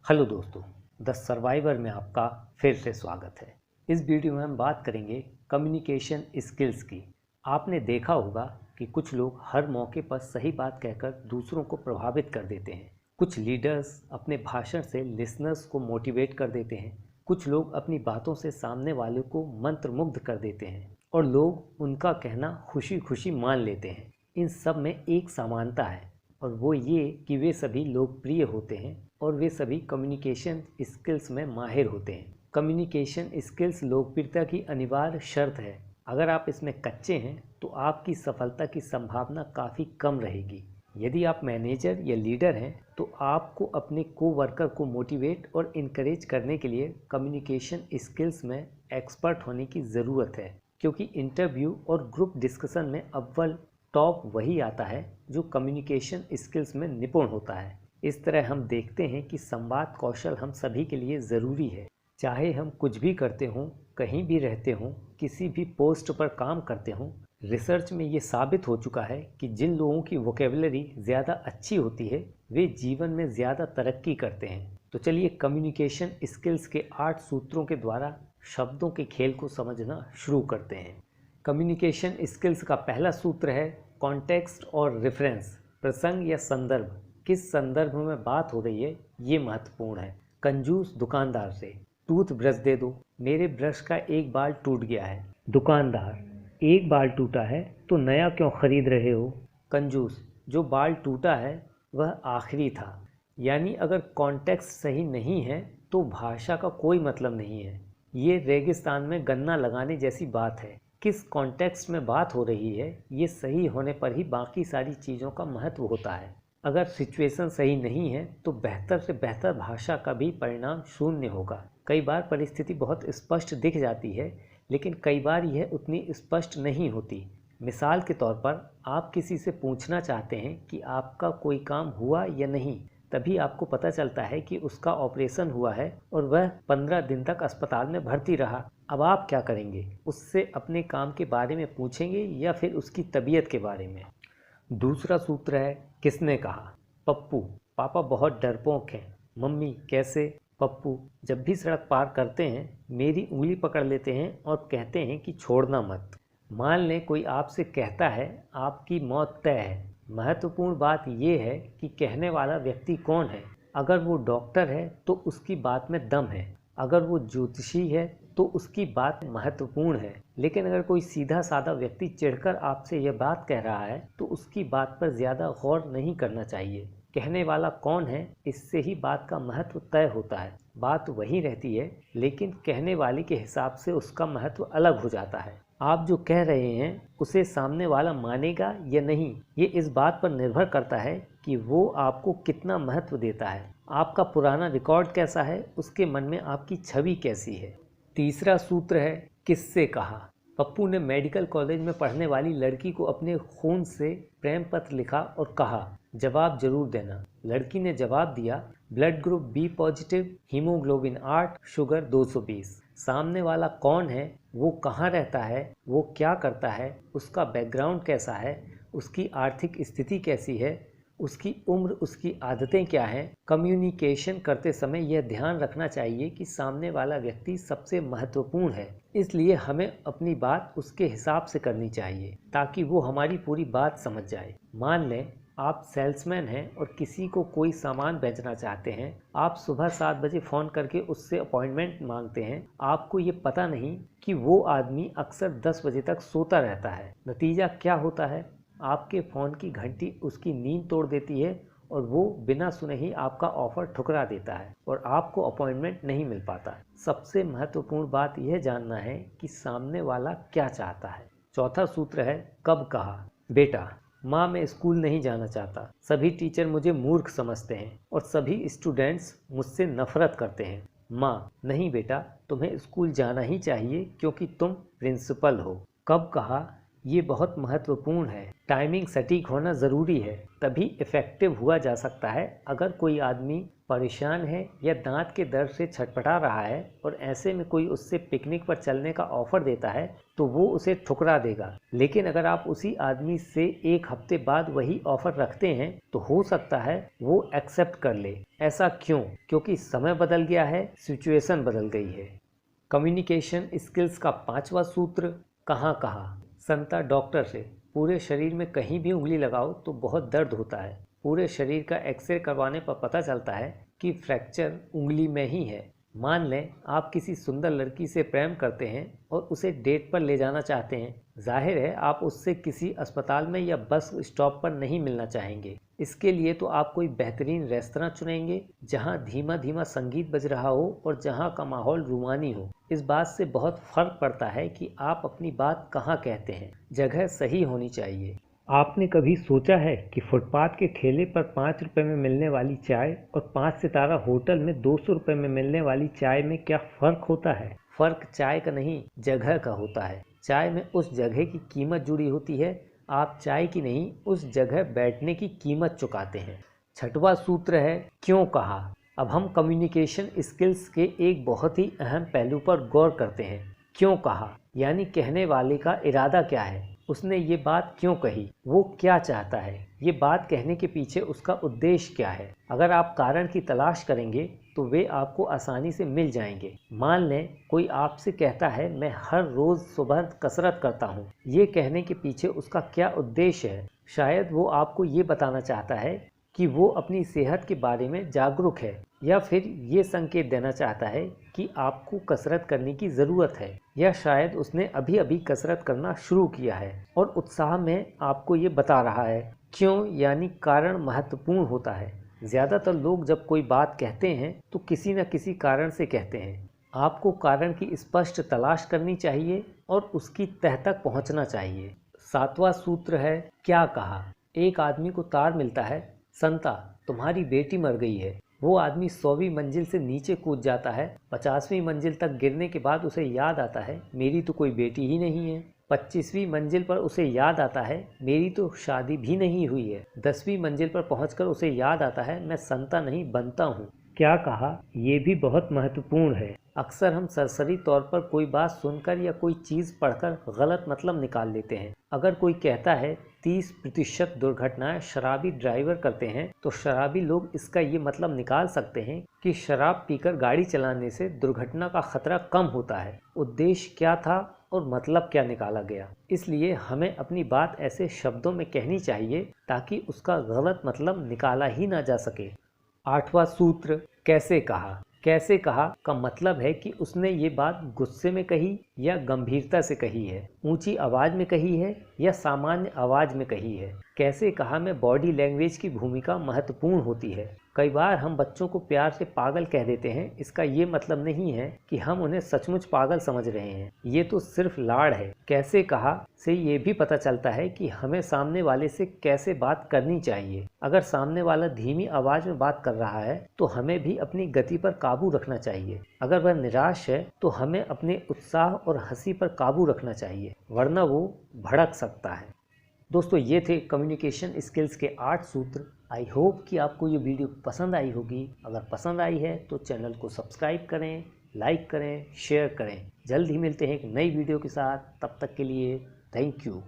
Hello दोस्तों, the survivor में आपका फिर से स्वागत है। इस वीडियो में हम बात करेंगे कम्युनिकेशन स्किल्स की। आपने देखा होगा कि कुछ लोग हर मौके पर सही बात कहकर दूसरों को प्रभावित कर देते हैं। कुछ लीडर्स अपने भाषण से लिसनर्स को मोटिवेट कर देते हैं। कुछ लोग अपनी बातों से सामने वाले को मंत्रमुग्ध कर देते हैं और लोग उनका कहना खुशी खुशी मान लेते हैं। इन सब में एक समानता है और वो ये कि वे सभी लोकप्रिय होते हैं और वे सभी कम्युनिकेशन स्किल्स में माहिर होते हैं। कम्युनिकेशन स्किल्स लोकप्रियता की अनिवार्य शर्त है। अगर आप इसमें कच्चे हैं तो आपकी सफलता की संभावना काफ़ी कम रहेगी। यदि आप मैनेजर या लीडर हैं तो आपको अपने कोवर्कर को मोटिवेट और इनकरेज करने के लिए कम्युनिकेशन स्किल्स में एक्सपर्ट होने की ज़रूरत है, क्योंकि इंटरव्यू और ग्रुप डिस्कशन में अव्वल टॉप वही आता है जो कम्युनिकेशन स्किल्स में निपुण होता है। इस तरह हम देखते हैं कि संवाद कौशल हम सभी के लिए ज़रूरी है। चाहे हम कुछ भी करते हों, कहीं भी रहते हों, किसी भी पोस्ट पर काम करते हों, रिसर्च में ये साबित हो चुका है कि जिन लोगों की वोकेबलरी ज़्यादा अच्छी होती है वे जीवन में ज़्यादा तरक्की करते हैं। तो चलिए कम्युनिकेशन स्किल्स के 8 सूत्रों के द्वारा शब्दों के खेल को समझना शुरू करते हैं। कम्युनिकेशन स्किल्स का पहला सूत्र है कॉन्टेक्स्ट और रेफरेंस। प्रसंग या संदर्भ, किस संदर्भ में बात हो रही है, ये महत्वपूर्ण है। कंजूस दुकानदार से टूथ ब्रश दे दो, मेरे ब्रश का एक बाल टूट गया है। दुकानदार, एक बाल टूटा है तो नया क्यों खरीद रहे हो। कंजूस, जो बाल टूटा है वह आखिरी था। यानी अगर कॉन्टेक्स्ट सही नहीं है तो भाषा का कोई मतलब नहीं है। ये रेगिस्तान में गन्ना लगाने जैसी बात है। किस कॉन्टेक्स्ट में बात हो रही है ये सही होने पर ही बाकी सारी चीज़ों का महत्व होता है। अगर सिचुएशन सही नहीं है तो बेहतर से बेहतर भाषा का भी परिणाम शून्य होगा। कई बार परिस्थिति बहुत स्पष्ट दिख जाती है, लेकिन कई बार यह उतनी स्पष्ट नहीं होती। मिसाल के तौर पर आप किसी से पूछना चाहते हैं कि आपका कोई काम हुआ या नहीं, तभी आपको पता चलता है कि उसका ऑपरेशन हुआ है और वह 15 दिन तक अस्पताल में भर्ती रहा। अब आप क्या करेंगे? उससे अपने काम के बारे में पूछेंगे या फिर उसकी तबीयत के बारे में? दूसरा सूत्र है किसने कहा। पप्पू, पापा बहुत डरपोक हैं। मम्मी, कैसे? पप्पू, जब भी सड़क पार करते हैं मेरी उंगली पकड़ लेते हैं और कहते हैं कि छोड़ना मत। मान लें कोई आपसे कहता है आपकी मौत तय है। महत्वपूर्ण बात यह है कि कहने वाला व्यक्ति कौन है। अगर वो डॉक्टर है तो उसकी बात में दम है। अगर वो ज्योतिषी है तो उसकी बात महत्वपूर्ण है। लेकिन अगर कोई सीधा साधा व्यक्ति चिढ़कर आपसे यह बात कह रहा है तो उसकी बात पर ज़्यादा गौर नहीं करना चाहिए। कहने वाला कौन है, इससे ही बात का महत्व तय होता है। बात वही रहती है, लेकिन कहने वाले के हिसाब से उसका महत्व अलग हो जाता है। आप जो कह रहे हैं उसे सामने वाला मानेगा या नहीं, ये इस बात पर निर्भर करता है कि वो आपको कितना महत्व देता है। आपका पुराना रिकॉर्ड कैसा है, उसके मन में आपकी छवि कैसी है। तीसरा सूत्र है किससे कहा। पप्पू ने मेडिकल कॉलेज में पढ़ने वाली लड़की को अपने खून से प्रेम पत्र लिखा और कहा जवाब जरूर देना। लड़की ने जवाब दिया blood group B positive, haemoglobin 8, sugar 220। सामने वाला कौन है, वो कहाँ रहता है, वो क्या करता है, उसका बैकग्राउंड कैसा है, उसकी आर्थिक स्थिति कैसी है, उसकी उम्र, उसकी आदतें क्या हैं। कम्युनिकेशन करते समय यह ध्यान रखना चाहिए कि सामने वाला व्यक्ति सबसे महत्वपूर्ण है, इसलिए हमें अपनी बात उसके हिसाब से करनी चाहिए ताकि वो हमारी पूरी बात समझ जाए। मान लें आप सेल्समैन हैं और किसी को कोई सामान बेचना चाहते हैं। आप सुबह 7 बजे फ़ोन करके उससे अपॉइंटमेंट मांगते हैं। आपको ये पता नहीं कि वो आदमी अक्सर 10 बजे तक सोता रहता है। नतीजा क्या होता है? आपके फ़ोन की घंटी उसकी नींद तोड़ देती है और वो बिना सुने ही आपका ऑफ़र ठुकरा देता है और आपको अपॉइंटमेंट नहीं मिल पाता। सबसे महत्वपूर्ण बात यह जानना है कि सामने वाला क्या चाहता है। चौथा सूत्र है कब कहा। बेटा, माँ, मैं स्कूल नहीं जाना चाहता। सभी टीचर मुझे मूर्ख समझते हैं और सभी स्टूडेंट्स मुझसे नफरत करते हैं। माँ, नहीं बेटा, तुम्हें स्कूल जाना ही चाहिए क्योंकि तुम प्रिंसिपल हो। कब कहा ये बहुत महत्वपूर्ण है। टाइमिंग सटीक होना ज़रूरी है, तभी इफ़ेक्टिव हुआ जा सकता है। अगर कोई आदमी परेशान है या दांत के दर्द से छटपटा रहा है और ऐसे में कोई उससे पिकनिक पर चलने का ऑफ़र देता है तो वो उसे ठुकरा देगा। लेकिन अगर आप उसी आदमी से 1 हफ्ते बाद वही ऑफ़र रखते हैं तो हो सकता है वो एक्सेप्ट कर ले। ऐसा क्यों? क्योंकि समय बदल गया है, सिचुएशन बदल गई है। कम्युनिकेशन स्किल्स का 5वां सूत्र, कहाँ कहाँ। संता डॉक्टर से पूरे शरीर में कहीं भी उंगली लगाओ तो बहुत दर्द होता है। पूरे शरीर का एक्सरे करवाने पर पता चलता है कि फ्रैक्चर उंगली में ही है। मान लें आप किसी सुंदर लड़की से प्रेम करते हैं और उसे डेट पर ले जाना चाहते हैं। जाहिर है आप उससे किसी अस्पताल में या बस स्टॉप पर नहीं मिलना चाहेंगे। इसके लिए तो आप कोई बेहतरीन रेस्तरां चुनेंगे जहां धीमा धीमा संगीत बज रहा हो और जहां का माहौल रूमानी हो। इस बात से बहुत फर्क पड़ता है कि आप अपनी बात कहाँ कहते हैं। जगह सही होनी चाहिए। आपने कभी सोचा है कि फुटपाथ के ठेले पर 5 रुपए में मिलने वाली चाय और 5 सितारा होटल में 200 रुपए में मिलने वाली चाय में क्या फ़र्क होता है? फ़र्क चाय का नहीं, जगह का होता है। चाय में उस जगह की कीमत जुड़ी होती है। आप चाय की नहीं, उस जगह बैठने की कीमत चुकाते हैं। 6वां सूत्र है, क्यों कहा। अब हम कम्युनिकेशन स्किल्स के एक बहुत ही अहम पहलू पर गौर करते हैं। क्यों कहा यानी कहने वाले का इरादा क्या है, उसने ये बात क्यों कही, वो क्या चाहता है, ये बात कहने के पीछे उसका उद्देश्य क्या है। अगर आप कारण की तलाश करेंगे तो वे आपको आसानी से मिल जाएंगे। मान लें कोई आपसे कहता है मैं हर रोज़ सुबह कसरत करता हूँ। ये कहने के पीछे उसका क्या उद्देश्य है? शायद वो आपको ये बताना चाहता है कि वो अपनी सेहत के बारे में जागरूक है, या फिर ये संकेत देना चाहता है कि आपको कसरत करने की ज़रूरत है, या शायद उसने अभी अभी कसरत करना शुरू किया है और उत्साह में आपको ये बता रहा है। क्यों यानी कारण महत्वपूर्ण होता है। ज़्यादातर लोग जब कोई बात कहते हैं तो किसी न किसी कारण से कहते हैं। आपको कारण की स्पष्ट तलाश करनी चाहिए और उसकी तह तक पहुंचना चाहिए। 7वां सूत्र है, क्या कहा। एक आदमी को तार मिलता है, संता तुम्हारी बेटी मर गई है। वो आदमी 100वीं मंजिल से नीचे कूद जाता है। 50वीं मंजिल तक गिरने के बाद उसे याद आता है मेरी तो कोई बेटी ही नहीं है। 25वीं मंजिल पर उसे याद आता है मेरी तो शादी भी नहीं हुई है। 10वीं मंजिल पर पहुंचकर उसे याद आता है मैं संता नहीं बनता हूँ। क्या कहा ये भी बहुत महत्वपूर्ण है। अक्सर हम सरसरी तौर पर कोई बात सुनकर या कोई चीज़ पढ़कर गलत मतलब निकाल लेते हैं। अगर कोई कहता है 30% दुर्घटनाएं शराबी ड्राइवर करते हैं तो शराबी लोग इसका ये मतलब निकाल सकते हैं कि शराब पीकर गाड़ी चलाने से दुर्घटना का खतरा कम होता है। उद्देश्य क्या था और मतलब क्या निकाला गया। इसलिए हमें अपनी बात ऐसे शब्दों में कहनी चाहिए ताकि उसका गलत मतलब निकाला ही ना जा सके। 8वां सूत्र, कैसे कहा। कैसे कहा का मतलब है कि उसने ये बात गुस्से में कही या गंभीरता से कही है, ऊंची आवाज़ में कही है या सामान्य आवाज़ में कही है। कैसे कहा में बॉडी लैंग्वेज की भूमिका महत्वपूर्ण होती है। कई बार हम बच्चों को प्यार से पागल कह देते हैं। इसका ये मतलब नहीं है कि हम उन्हें सचमुच पागल समझ रहे हैं, ये तो सिर्फ लाड़ है। कैसे कहा से ये भी पता चलता है कि हमें सामने वाले से कैसे बात करनी चाहिए। अगर सामने वाला धीमी आवाज़ में बात कर रहा है तो हमें भी अपनी गति पर काबू रखना चाहिए। अगर वह निराश है तो हमें अपने उत्साह और हंसी पर काबू रखना चाहिए, वरना वो भड़क सकता है। दोस्तों ये थे कम्युनिकेशन स्किल्स के 8 सूत्र। आई होप कि आपको ये वीडियो पसंद आई होगी। अगर पसंद आई है तो चैनल को सब्सक्राइब करें, लाइक करें, शेयर करें। जल्द ही मिलते हैं एक नई वीडियो के साथ। तब तक के लिए थैंक यू।